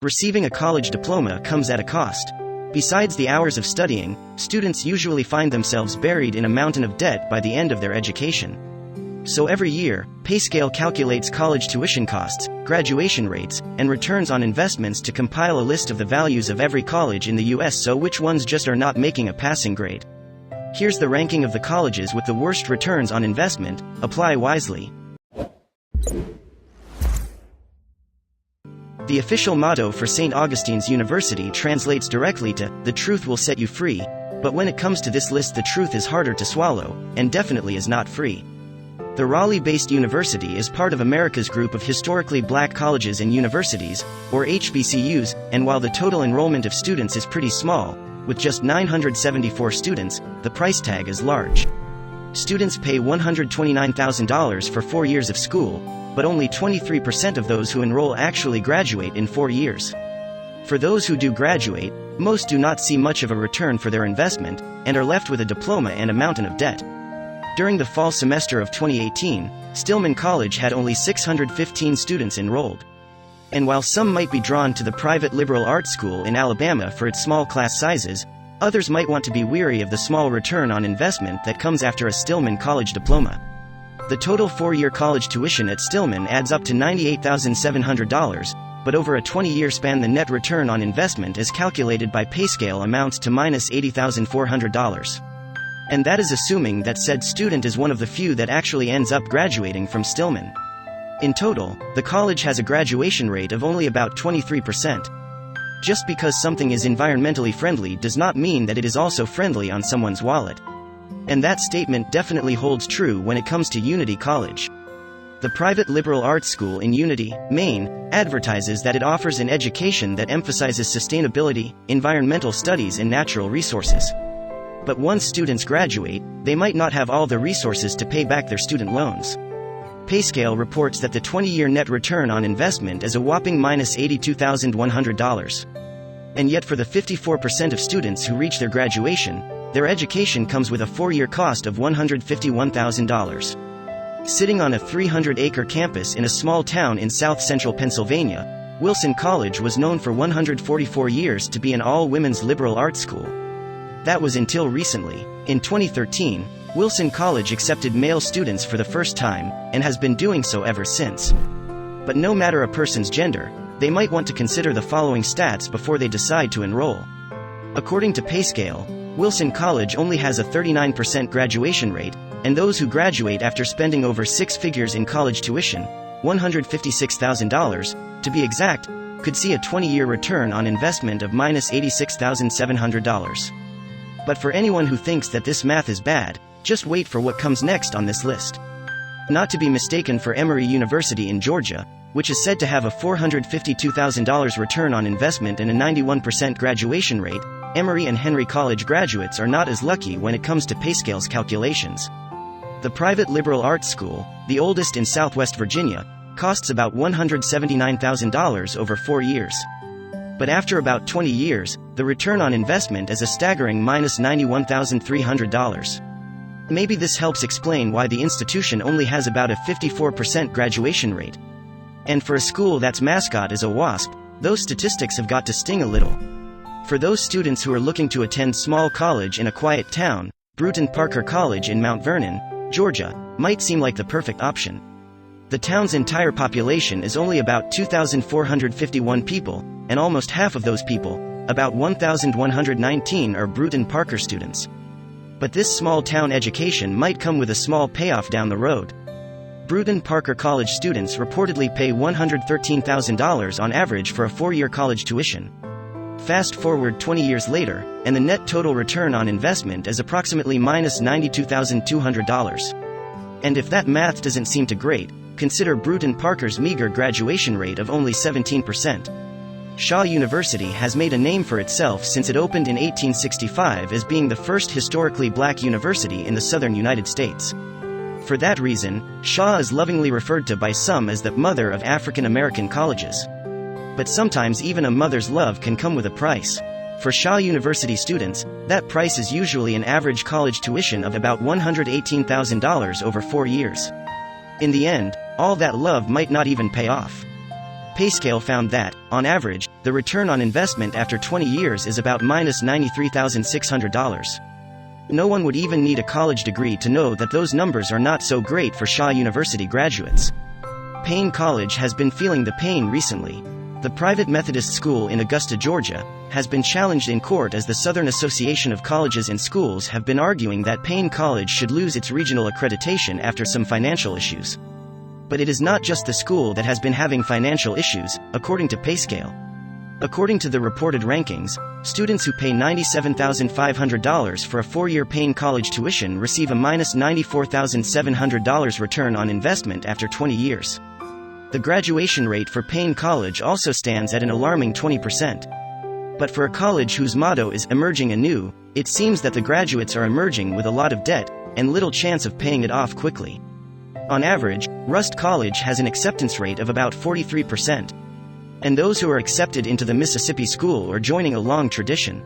Receiving a college diploma comes at a cost. Besides the hours of studying, students usually find themselves buried in a mountain of debt by the end of their education. So every year, PayScale calculates college tuition costs, graduation rates, and returns on investments to compile a list of the values of every college in the US, so which ones just are not making a passing grade. Here's the ranking of the colleges with the worst returns on investment. Apply wisely. The official motto for St. Augustine's University translates directly to, "The truth will set you free," but when it comes to this list, the truth is harder to swallow, and definitely is not free. The Raleigh-based university is part of America's group of historically black colleges and universities, or HBCUs, and while the total enrollment of students is pretty small, with just 974 students, the price tag is large. Students pay $129,000 for 4 years of school, but only 23% of those who enroll actually graduate in 4 years. For those who do graduate, most do not see much of a return for their investment, and are left with a diploma and a mountain of debt. During the fall semester of 2018, Stillman College had only 615 students enrolled. And while some might be drawn to the private liberal arts school in Alabama for its small class sizes, others might want to be weary of the small return on investment that comes after a Stillman College diploma. The total 4-year college tuition at Stillman adds up to $98,700, but over a 20-year span the net return on investment as calculated by PayScale amounts to -$80,400. And that is assuming that said student is one of the few that actually ends up graduating from Stillman. In total, the college has a graduation rate of only about 23%. Just because something is environmentally friendly does not mean that it is also friendly on someone's wallet. And that statement definitely holds true when it comes to Unity College. The private liberal arts school in Unity, Maine, advertises that it offers an education that emphasizes sustainability, environmental studies, and natural resources. But once students graduate, they might not have all the resources to pay back their student loans. PayScale reports that the 20-year net return on investment is a whopping -$82,100. And yet for the 54% of students who reach their graduation, their education comes with a 4-year cost of $151,000. Sitting on a 300-acre campus in a small town in south-central Pennsylvania, Wilson College was known for 144 years to be an all-women's liberal arts school. That was until recently. In 2013, Wilson College accepted male students for the first time, and has been doing so ever since. But no matter a person's gender, they might want to consider the following stats before they decide to enroll. According to PayScale, Wilson College only has a 39% graduation rate, and those who graduate after spending over 6 figures in college tuition, $156,000, to be exact, could see a 20-year return on investment of -$86,700. But for anyone who thinks that this math is bad, just wait for what comes next on this list. Not to be mistaken for Emory University in Georgia, which is said to have a $452,000 return on investment and a 91% graduation rate, Emory and Henry College graduates are not as lucky when it comes to PayScale's calculations. The private liberal arts school, the oldest in Southwest Virginia, costs about $179,000 over 4 years. But after about 20 years, the return on investment is a staggering -$91,300. Maybe this helps explain why the institution only has about a 54% graduation rate. And for a school that's mascot is a wasp, those statistics have got to sting a little. For those students who are looking to attend small college in a quiet town, Brewton Parker College in Mount Vernon, Georgia, might seem like the perfect option. The town's entire population is only about 2,451 people, and almost half of those people, about 1,119, are Brewton Parker students. But this small town education might come with a small payoff down the road. Brewton Parker College students reportedly pay $113,000 on average for a 4-year college tuition. Fast forward 20 years later, and the net total return on investment is approximately -$92,200. And if that math doesn't seem too great, consider Brewton Parker's meager graduation rate of only 17%. Shaw University has made a name for itself since it opened in 1865 as being the first historically black university in the southern United States. For that reason, Shaw is lovingly referred to by some as the mother of African American colleges. But sometimes even a mother's love can come with a price. For Shaw University students, that price is usually an average college tuition of about $118,000 over 4 years. In the end, all that love might not even pay off. PayScale found that, on average, the return on investment after 20 years is about -$93,600. No one would even need a college degree to know that those numbers are not so great for Shaw University graduates. Payne College has been feeling the pain recently. The private Methodist school in Augusta, Georgia, has been challenged in court as the Southern Association of Colleges and Schools have been arguing that Payne College should lose its regional accreditation after some financial issues. But it is not just the school that has been having financial issues, according to PayScale. According to the reported rankings, students who pay $97,500 for a 4-year Payne College tuition receive a -$94,700 return on investment after 20 years. The graduation rate for Payne College also stands at an alarming 20%. But for a college whose motto is emerging anew, it seems that the graduates are emerging with a lot of debt and little chance of paying it off quickly. On average, Rust College has an acceptance rate of about 43%. And those who are accepted into the Mississippi school are joining a long tradition.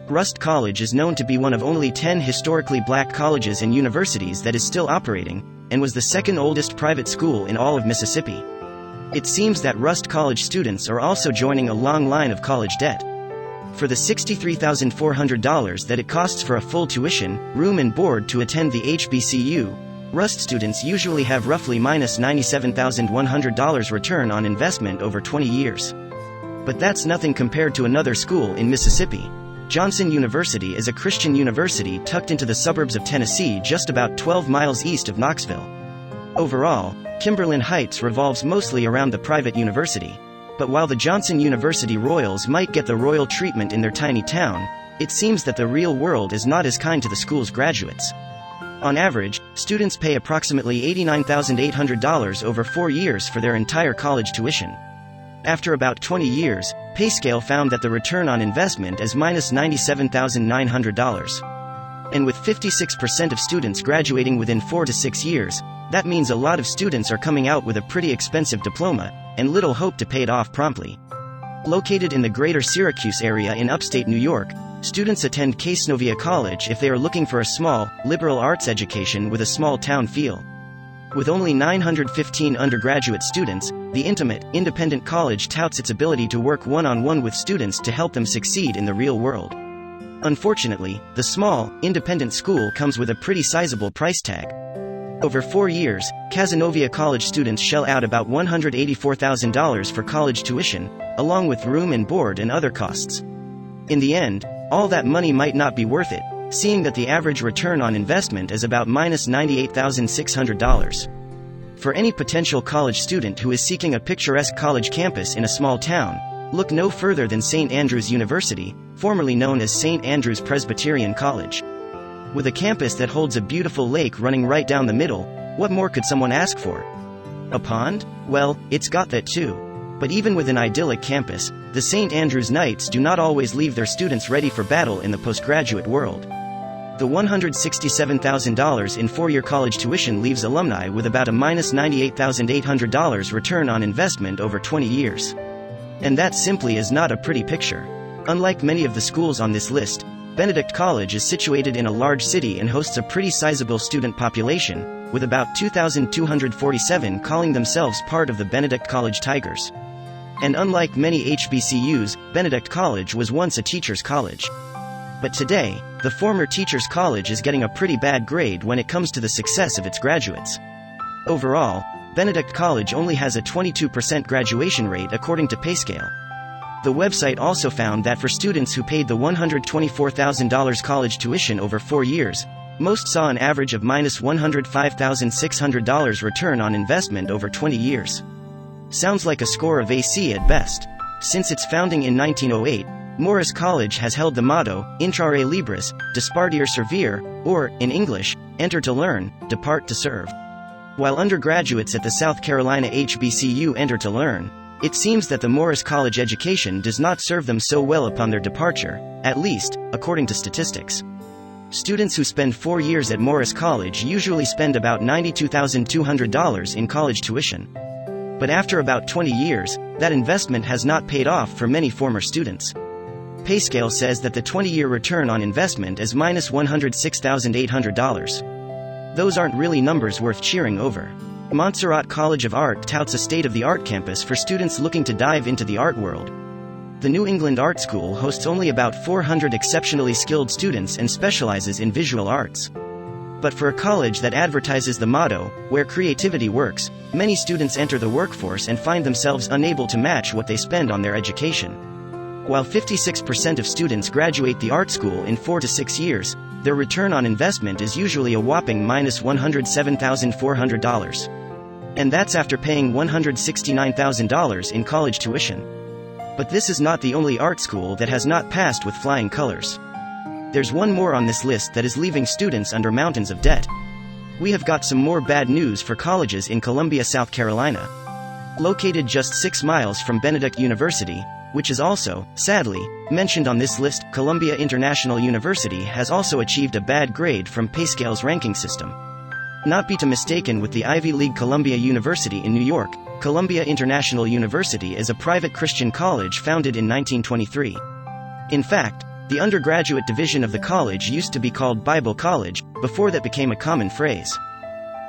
Rust College is known to be one of only 10 historically black colleges and universities that is still operating, and was the second oldest private school in all of Mississippi. It seems that Rust College students are also joining a long line of college debt. For the $63,400 that it costs for a full tuition, room and board to attend the HBCU, Rust students usually have roughly -$97,100 return on investment over 20 years. But that's nothing compared to another school in Mississippi. Johnson University is a Christian university tucked into the suburbs of Tennessee just about 12 miles east of Knoxville. Overall, Kimberlin Heights revolves mostly around the private university. But while the Johnson University Royals might get the royal treatment in their tiny town, it seems that the real world is not as kind to the school's graduates. On average, students pay approximately $89,800 over 4 years for their entire college tuition. After about 20 years, PayScale found that the return on investment is -$97,900. And with 56% of students graduating within 4 to 6 years, that means a lot of students are coming out with a pretty expensive diploma, and little hope to pay it off promptly. Located in the greater Syracuse area in upstate New York, students attend Cazenovia College if they are looking for a small, liberal arts education with a small-town feel. With only 915 undergraduate students, the intimate, independent college touts its ability to work one-on-one with students to help them succeed in the real world. Unfortunately, the small, independent school comes with a pretty sizable price tag. Over 4 years, Cazenovia College students shell out about $184,000 for college tuition, along with room and board and other costs. In the end, all that money might not be worth it, seeing that the average return on investment is about -$98,600. For any potential college student who is seeking a picturesque college campus in a small town, look no further than St. Andrews University, formerly known as St. Andrews Presbyterian College. With a campus that holds a beautiful lake running right down the middle, what more could someone ask for? A pond? Well, it's got that too. But even with an idyllic campus, the St. Andrews Knights do not always leave their students ready for battle in the postgraduate world. The $167,000 in 4-year college tuition leaves alumni with about a -$98,800 return on investment over 20 years. And that simply is not a pretty picture. Unlike many of the schools on this list, Benedict College is situated in a large city and hosts a pretty sizable student population, with about 2,247 calling themselves part of the Benedict College Tigers. And unlike many HBCUs, Benedict College was once a teacher's college. But today, the former teacher's college is getting a pretty bad grade when it comes to the success of its graduates. Overall, Benedict College only has a 22% graduation rate according to PayScale. The website also found that for students who paid the $124,000 college tuition over 4 years, most saw an average of -$105,600 return on investment over 20 years. Sounds like a score of AC at best. Since its founding in 1908, Morris College has held the motto, Intrare Libris, Dispartir Servire, or, in English, Enter to Learn, Depart to Serve. While undergraduates at the South Carolina HBCU enter to learn, it seems that the Morris College education does not serve them so well upon their departure, at least, according to statistics. Students who spend 4 years at Morris College usually spend about $92,200 in college tuition. But after about 20 years, that investment has not paid off for many former students. PayScale says that the 20-year return on investment is -$106,800. Those aren't really numbers worth cheering over. Montserrat College of Art touts a state-of-the-art campus for students looking to dive into the art world. The New England Art School hosts only about 400 exceptionally skilled students and specializes in visual arts. But for a college that advertises the motto, "Where creativity works," many students enter the workforce and find themselves unable to match what they spend on their education. While 56% of students graduate the art school in 4 to 6 years, their return on investment is usually a whopping -$107,400. And that's after paying $169,000 in college tuition. But this is not the only art school that has not passed with flying colors. There's one more on this list that is leaving students under mountains of debt. We have got some more bad news for colleges in Columbia, South Carolina. Located just 6 miles from Benedict University, which is also, sadly, mentioned on this list, Columbia International University has also achieved a bad grade from PayScale's ranking system. Not be to mistaken with the Ivy League Columbia University in New York, Columbia International University is a private Christian college founded in 1923. In fact, the undergraduate division of the college used to be called Bible College, before that became a common phrase.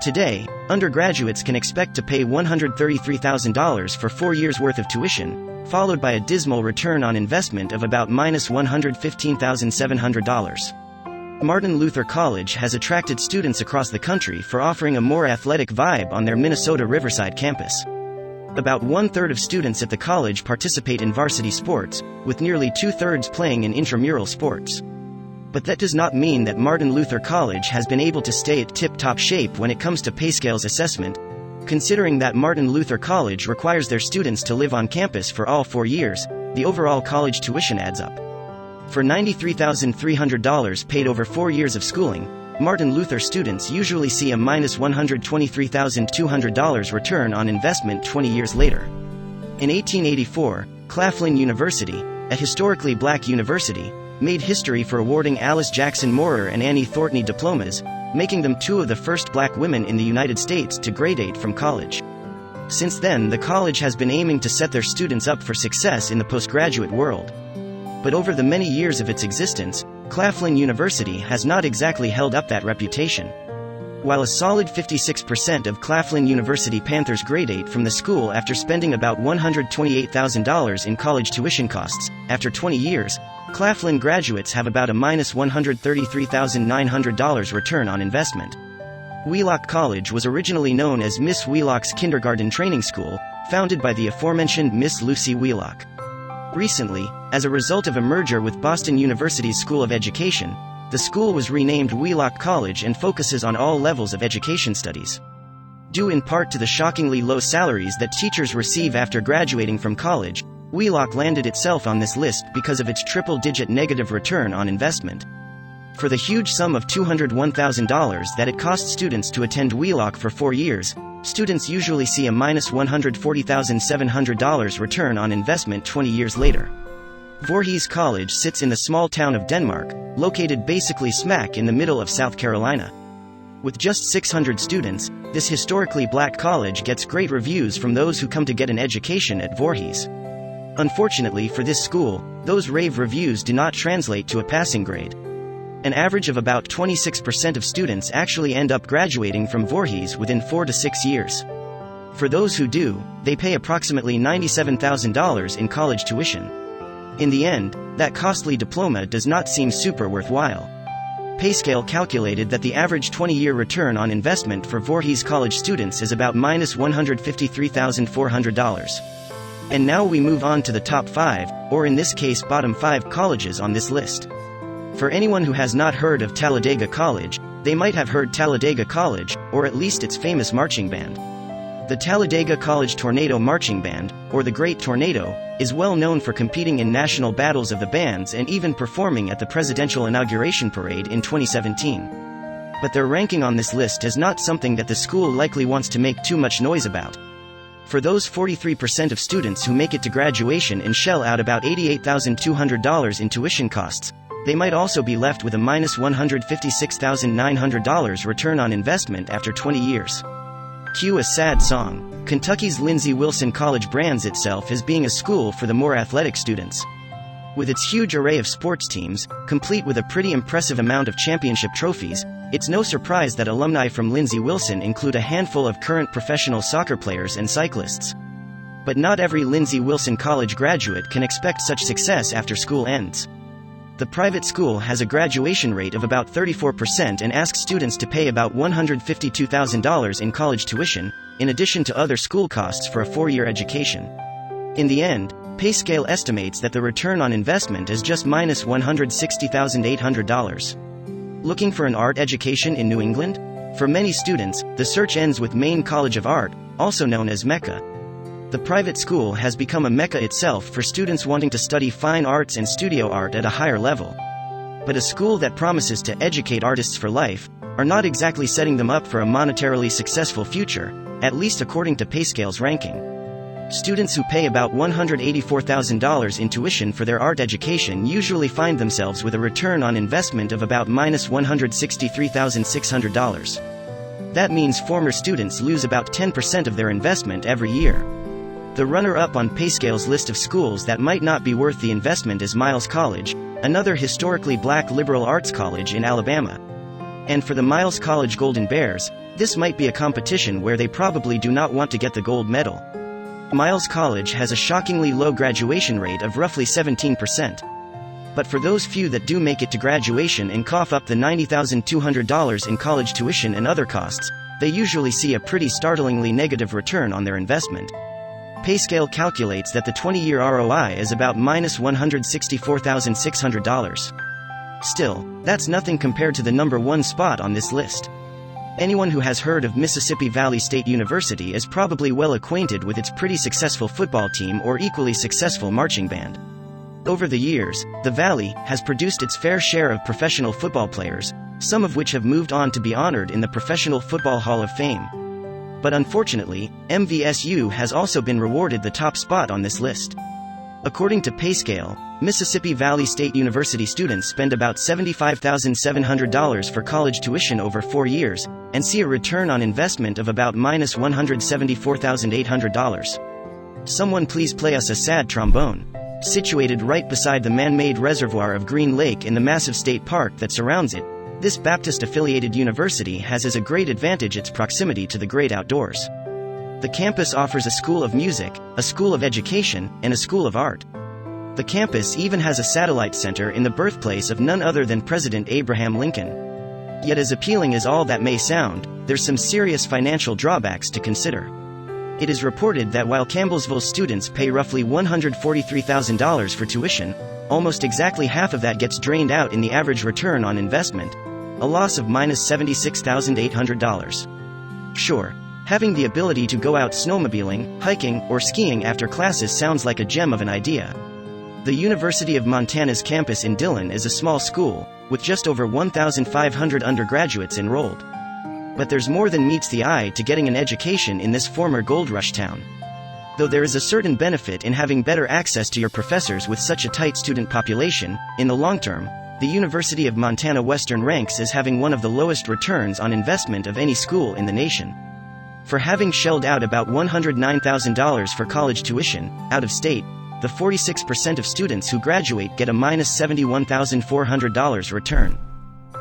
Today, undergraduates can expect to pay $133,000 for 4 years' worth of tuition, followed by a dismal return on investment of about -$115,700. Martin Luther College has attracted students across the country for offering a more athletic vibe on their Minnesota Riverside campus. About 1/3 of students at the college participate in varsity sports, with nearly 2/3 playing in intramural sports. But that does not mean that Martin Luther College has been able to stay at tip-top shape when it comes to PayScale's assessment, considering that Martin Luther College requires their students to live on campus for all 4 years. The overall college tuition adds up. For $93,300 paid over 4 years of schooling, Martin Luther students usually see a -$123,200 return on investment 20 years later. In 1884, Claflin University, a historically black university, made history for awarding Alice Jackson Moorer and Annie Thornton diplomas, making them 2 of the first black women in the United States to graduate from college. Since then, the college has been aiming to set their students up for success in the postgraduate world. But over the many years of its existence, Claflin University has not exactly held up that reputation. While a solid 56% of Claflin University Panthers graduate from the school after spending about $128,000 in college tuition costs, after 20 years, Claflin graduates have about a -$133,900 return on investment. Wheelock College was originally known as Miss Wheelock's Kindergarten Training School, founded by the aforementioned Miss Lucy Wheelock. Recently, as a result of a merger with Boston University's School of Education, the school was renamed Wheelock College and focuses on all levels of education studies. Due in part to the shockingly low salaries that teachers receive after graduating from college, Wheelock landed itself on this list because of its triple-digit negative return on investment. For the huge sum of $201,000 that it costs students to attend Wheelock for 4 years, students usually see a -$140,700 return on investment 20 years later. Voorhees College sits in the small town of Denmark, located basically smack in the middle of South Carolina. With just 600 students, this historically black college gets great reviews from those who come to get an education at Voorhees. Unfortunately for this school, those rave reviews do not translate to a passing grade. An average of about 26% of students actually end up graduating from Voorhees within 4 to 6 years. For those who do, they pay approximately $97,000 in college tuition. In the end, that costly diploma does not seem super worthwhile. PayScale calculated that the average 20-year return on investment for Voorhees College students is about -$153,400. And now we move on to the top 5, or in this case bottom 5 colleges on this list. For anyone who has not heard of Talladega College, they might have heard Talladega College, or at least its famous marching band. The Talladega College Tornado Marching Band, or the Great Tornado, is well known for competing in national battles of the bands and even performing at the presidential inauguration parade in 2017. But their ranking on this list is not something that the school likely wants to make too much noise about. For those 43% of students who make it to graduation and shell out about $88,200 in tuition costs, they might also be left with a -$156,900 return on investment after 20 years. Cue a sad song. Kentucky's Lindsey Wilson College brands itself as being a school for the more athletic students. With its huge array of sports teams, complete with a pretty impressive amount of championship trophies, it's no surprise that alumni from Lindsey Wilson include a handful of current professional soccer players and cyclists. But not every Lindsey Wilson College graduate can expect such success after school ends. The private school has a graduation rate of about 34% and asks students to pay about $152,000 in college tuition, in addition to other school costs for a 4-year education. In the end, PayScale estimates that the return on investment is just minus $160,800. Looking for an art education in New England? For many students, the search ends with Maine College of Art, also known as Mecca. The private school has become a mecca itself for students wanting to study fine arts and studio art at a higher level. But a school that promises to educate artists for life are not exactly setting them up for a monetarily successful future, at least according to PayScale's ranking. Students who pay about $184,000 in tuition for their art education usually find themselves with a return on investment of about minus $163,600. That means former students lose about 10% of their investment every year. The runner-up on PayScale's list of schools that might not be worth the investment is Miles College, another historically black liberal arts college in Alabama. And for the Miles College Golden Bears, this might be a competition where they probably do not want to get the gold medal. Miles College has a shockingly low graduation rate of roughly 17%. But for those few that do make it to graduation and cough up the $90,200 in college tuition and other costs, they usually see a pretty startlingly negative return on their investment. PayScale calculates that the 20-year ROI is about minus $164,600. Still, that's nothing compared to the number 1 spot on this list. Anyone who has heard of Mississippi Valley State University is probably well acquainted with its pretty successful football team or equally successful marching band. Over the years, the Valley has produced its fair share of professional football players, some of which have moved on to be honored in the Professional Football Hall of Fame. But unfortunately, MVSU has also been rewarded the top spot on this list. According to PayScale, Mississippi Valley State University students spend about $75,700 for college tuition over 4 years, and see a return on investment of about minus $174,800. Someone please play us a sad trombone. Situated right beside the man-made reservoir of Green Lake in the massive state park that surrounds it, this Baptist-affiliated university has as a great advantage its proximity to the great outdoors. The campus offers a school of music, a school of education, and a school of art. The campus even has a satellite center in the birthplace of none other than President Abraham Lincoln. Yet as appealing as all that may sound, there's some serious financial drawbacks to consider. It is reported that while Campbellsville students pay roughly $143,000 for tuition, almost exactly half of that gets drained out in the average return on investment, a loss of minus $76,800. Sure, having the ability to go out snowmobiling, hiking, or skiing after classes sounds like a gem of an idea. The University of Montana's campus in Dillon is a small school, with just over 1,500 undergraduates enrolled. But there's more than meets the eye to getting an education in this former gold rush town. Though there is a certain benefit in having better access to your professors with such a tight student population, in the long term, the University of Montana Western ranks as having one of the lowest returns on investment of any school in the nation. For having shelled out about $109,000 for college tuition, out of state, the 46% of students who graduate get a minus $71,400 return.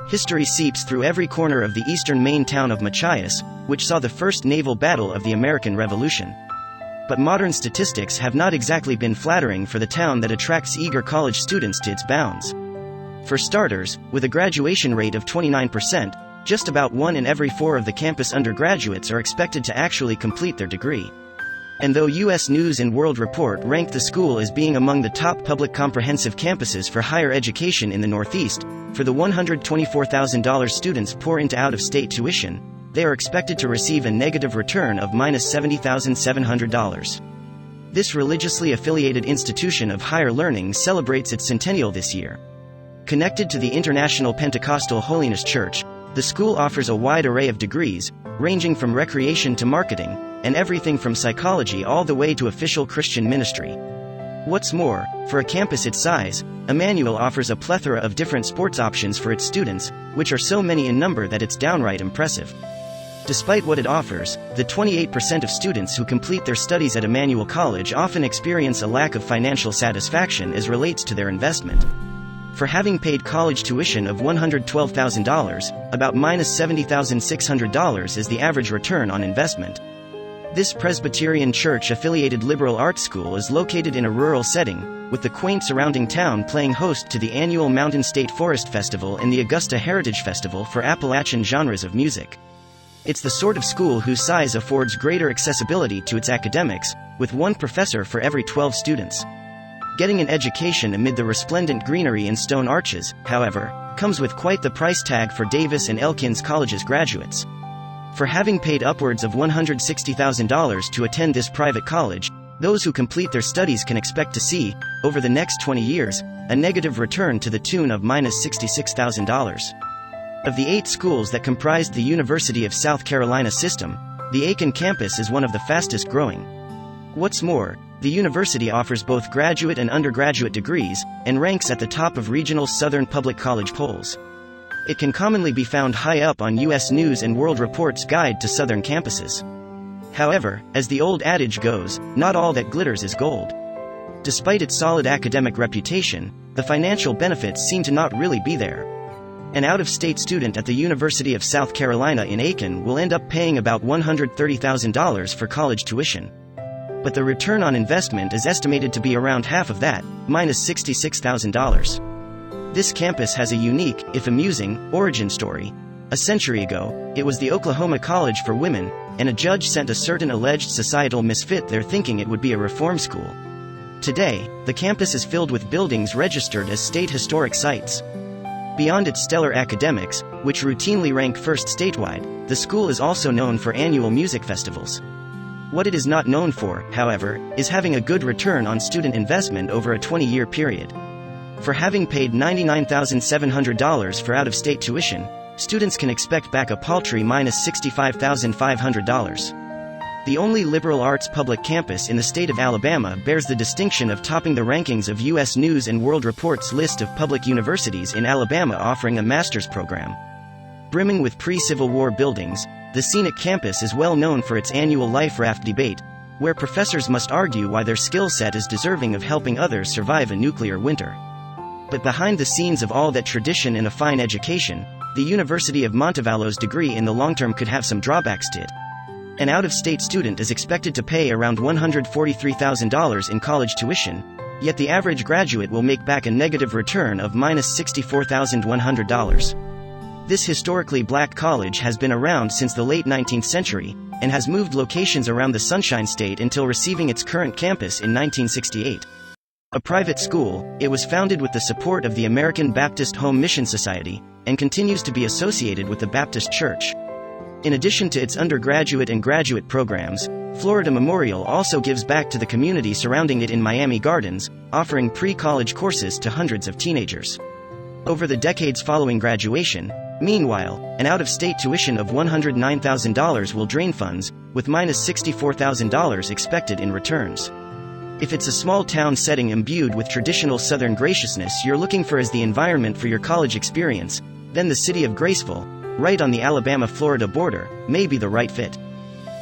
History seeps through every corner of the eastern Maine town of Machias, which saw the first naval battle of the American Revolution. But modern statistics have not exactly been flattering for the town that attracts eager college students to its bounds. For starters, with a graduation rate of 29%, just about 1 in every 4 of the campus undergraduates are expected to actually complete their degree. And though U.S. News & World Report ranked the school as being among the top public comprehensive campuses for higher education in the Northeast, for the $124,000 students pour into out-of-state tuition, they are expected to receive a negative return of minus $70,700. This religiously affiliated institution of higher learning celebrates its centennial this year. Connected to the International Pentecostal Holiness Church, the school offers a wide array of degrees, ranging from recreation to marketing, and everything from psychology all the way to official Christian ministry. What's more, for a campus its size, Emmanuel offers a plethora of different sports options for its students, which are so many in number that it's downright impressive. Despite what it offers, the 28% of students who complete their studies at Emmanuel College often experience a lack of financial satisfaction as relates to their investment. For having paid college tuition of $112,000, about minus $70,600 is the average return on investment. This Presbyterian church-affiliated liberal arts school is located in a rural setting, with the quaint surrounding town playing host to the annual Mountain State Forest Festival and the Augusta Heritage Festival for Appalachian genres of music. It's the sort of school whose size affords greater accessibility to its academics, with one professor for every 12 students. Getting an education amid the resplendent greenery and stone arches, however, comes with quite the price tag for Davis and Elkins College's graduates. For having paid upwards of $160,000 to attend this private college, those who complete their studies can expect to see, over the next 20 years, a negative return to the tune of $66,000. Of the 8 schools that comprised the University of South Carolina system, the Aiken campus is one of the fastest growing. What's more, the university offers both graduate and undergraduate degrees, and ranks at the top of regional Southern public college polls. It can commonly be found high up on U.S. News and World Report's Guide to Southern Campuses. However, as the old adage goes, not all that glitters is gold. Despite its solid academic reputation, the financial benefits seem to not really be there. An out-of-state student at the University of South Carolina in Aiken will end up paying about $130,000 for college tuition. But the return on investment is estimated to be around half of that, minus $66,000. This campus has a unique, if amusing, origin story. A century ago, it was the Oklahoma College for Women, and a judge sent a certain alleged societal misfit there thinking it would be a reform school. Today, the campus is filled with buildings registered as state historic sites. Beyond its stellar academics, which routinely rank first statewide, the school is also known for annual music festivals. What it is not known for, however, is having a good return on student investment over a 20-year period. For having paid $99,700 for out-of-state tuition, students can expect back a paltry minus $65,500. The only liberal arts public campus in the state of Alabama bears the distinction of topping the rankings of U.S. News and World Report's list of public universities in Alabama offering a master's program. Brimming with pre-Civil War buildings, the scenic campus is well known for its annual life raft debate, where professors must argue why their skill set is deserving of helping others survive a nuclear winter. But behind the scenes of all that tradition and a fine education, the University of Montevallo's degree in the long term could have some drawbacks to it. An out-of-state student is expected to pay around $143,000 in college tuition, yet the average graduate will make back a negative return of minus $64,100. This historically black college has been around since the late 19th century, and has moved locations around the Sunshine State until receiving its current campus in 1968. A private school, it was founded with the support of the American Baptist Home Mission Society, and continues to be associated with the Baptist Church. In addition to its undergraduate and graduate programs, Florida Memorial also gives back to the community surrounding it in Miami Gardens, offering pre-college courses to hundreds of teenagers. Over the decades following graduation, meanwhile, an out-of-state tuition of $109,000 will drain funds, with minus $64,000 expected in returns. If it's a small town setting imbued with traditional Southern graciousness you're looking for as the environment for your college experience, then the city of Graceville, right on the Alabama-Florida border, may be the right fit.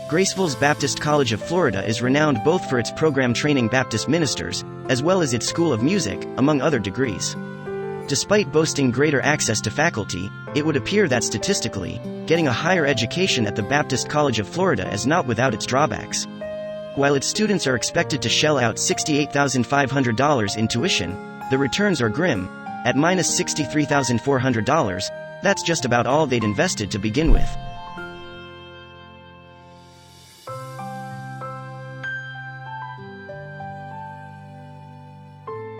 Graceville's Baptist College of Florida is renowned both for its program training Baptist ministers, as well as its School of Music, among other degrees. Despite boasting greater access to faculty, it would appear that statistically, getting a higher education at the Baptist College of Florida is not without its drawbacks. While its students are expected to shell out $68,500 in tuition, the returns are grim. At minus $63,400, that's just about all they'd invested to begin with.